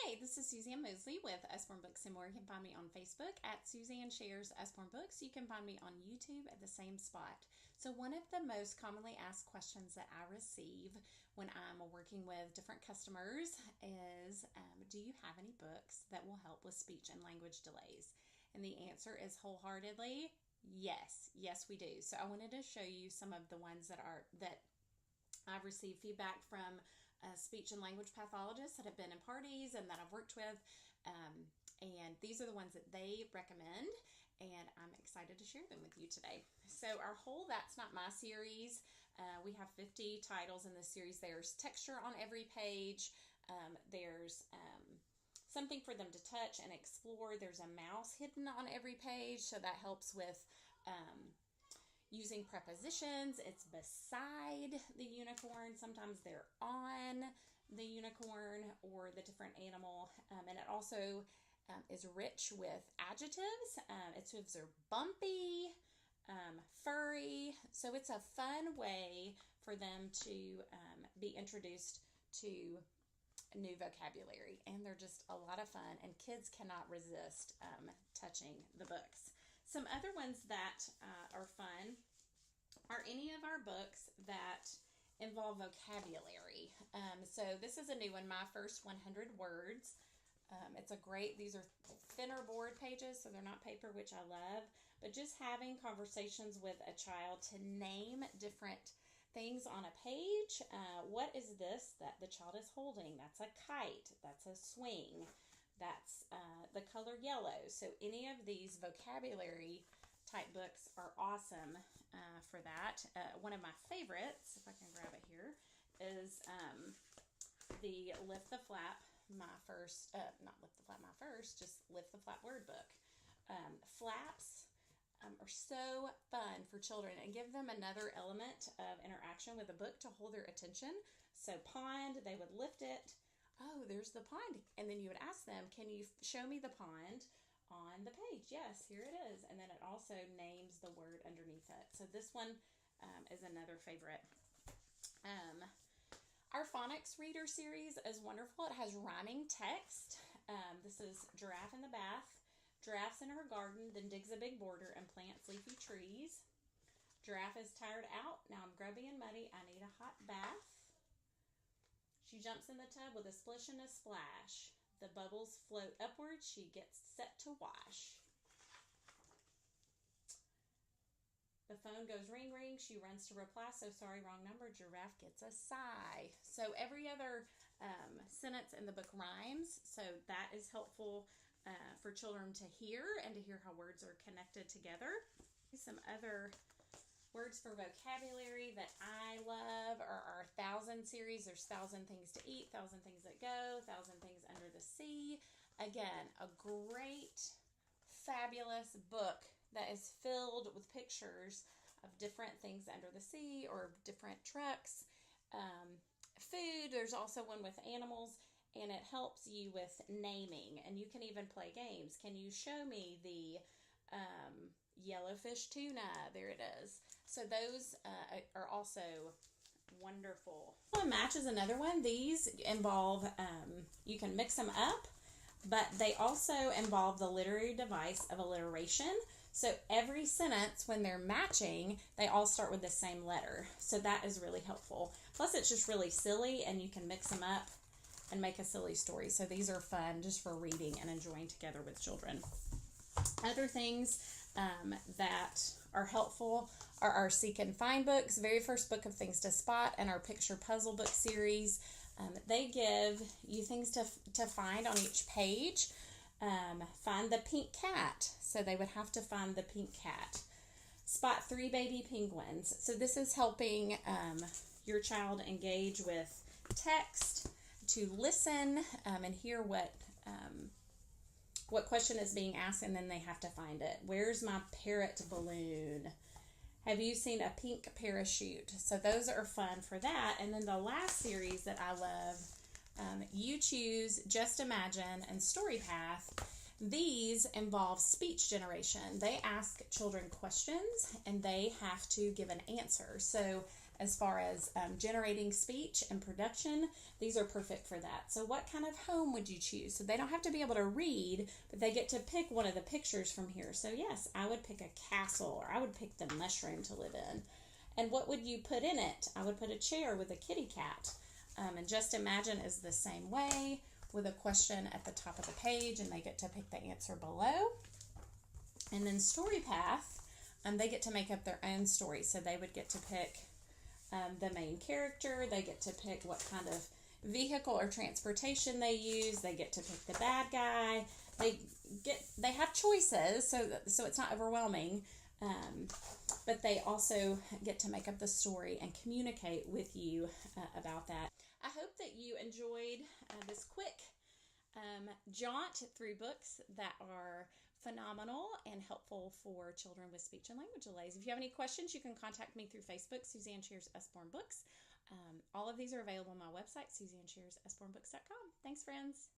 Hey, this is Suzanne Mosley with Usborne Books and More. You can find me on Facebook at Suzanne Shares Usborne Books. You can find me on YouTube at the same spot. So one of the most commonly asked questions that I receive when I'm working with different customers is, do you have any books that will help with speech and language delays? And the answer is wholeheartedly yes. Yes, we do. So I wanted to show you some of the ones that I've received feedback from speech and language pathologists that have been in parties and that I've worked with. And these are the ones that they recommend, and I'm excited to share them with you today. So our whole That's Not My series, we have 50 titles in this series. There's texture on every page. There's something for them to touch and explore. There's a mouse hidden on every page, so that helps with using prepositions. It's beside the unicorn. Sometimes they're on the unicorn or the different animal. And it also is rich with adjectives. Its hooves are bumpy, furry. So it's a fun way for them to be introduced to new vocabulary. And they're just a lot of fun. And kids cannot resist touching the books. Some other ones that are fun are any of our books that involve vocabulary. So this is a new one, My First 100 Words. These are thinner board pages, so they're not paper, which I love, but just having conversations with a child to name different things on a page. What is this that the child is holding? That's a kite. That's a swing. That's the color yellow. So any of these vocabulary type books are awesome for that. One of my favorites, if I can grab it here, is the Lift the Flap, My First, not Lift the Flap, My First, just Lift the Flap word book. Flaps are so fun for children and give them another element of interaction with a book to hold their attention. So pond, they would lift it. Oh, there's the pond. And then you would ask them, can you show me the pond on the page? Yes, here it is. And then it also names the word underneath it. So this one is another favorite. Our phonics reader series is wonderful. It has rhyming text. This is Giraffe in the bath. Giraffe's in her garden, then digs a big border and plants leafy trees. Giraffe is tired out. Now I'm grubby and muddy. I need a hot bath. She jumps in the tub with a splish and a splash. The bubbles float upward. She gets set to wash. The phone goes ring, ring. She runs to reply. So sorry, wrong number. Giraffe gets a sigh. So every other sentence in the book rhymes. So that is helpful for children to hear and to hear how words are connected together. Some other words for vocabulary that I love are our 1,000 series. There's 1,000 things to eat, 1,000 things that go, 1,000 things under the sea. Again, a great, fabulous book that is filled with pictures of different things under the sea or different trucks. Food, there's also one with animals, and it helps you with naming. And you can even play games. Can you show me the yellowfish tuna? There it is. So those are also wonderful. Match is another one. These involve, you can mix them up, but they also involve the literary device of alliteration. So every sentence, when they're matching, they all start with the same letter. So that is really helpful. Plus, it's just really silly, and you can mix them up and make a silly story. So these are fun just for reading and enjoying together with children. Other things that are helpful are our Seek and Find books, very first book of Things to Spot, and our Picture Puzzle book series. They give you things to find on each page. Find the pink cat. So they would have to find the pink cat. Spot 3 baby penguins. So this is helping your child engage with text, to listen and hear what question is being asked, and then they have to find it. Where's my parrot balloon? Have you seen a pink parachute? So those are fun for that. And then the last series that I love, You Choose, Just Imagine, and Story Path. These involve speech generation. They ask children questions, and they have to give an answer. So as far as generating speech and production. These are perfect for that. So what kind of home would you choose? So they don't have to be able to read, but they get to pick one of the pictures from here. So yes, I would pick a castle, or I would pick the mushroom to live in. And what would you put in it? I would put a chair with a kitty cat. And Just Imagine is the same way, with a question at the top of the page, and they get to pick the answer below. And then Story Path, they get to make up their own story. So they would get to pick the main character. They get to pick what kind of vehicle or transportation they use. They get to pick the bad guy. They have choices, so it's not overwhelming. But they also get to make up the story and communicate with you about that. I hope that you enjoyed this quick jaunt through books that are phenomenal and helpful for children with speech and language delays. If you have any questions, you can contact me through Facebook, Suzanne shares Usborne Books. All of these are available on my website, SuzanneSharesUsborneBooks.com. Thanks, friends.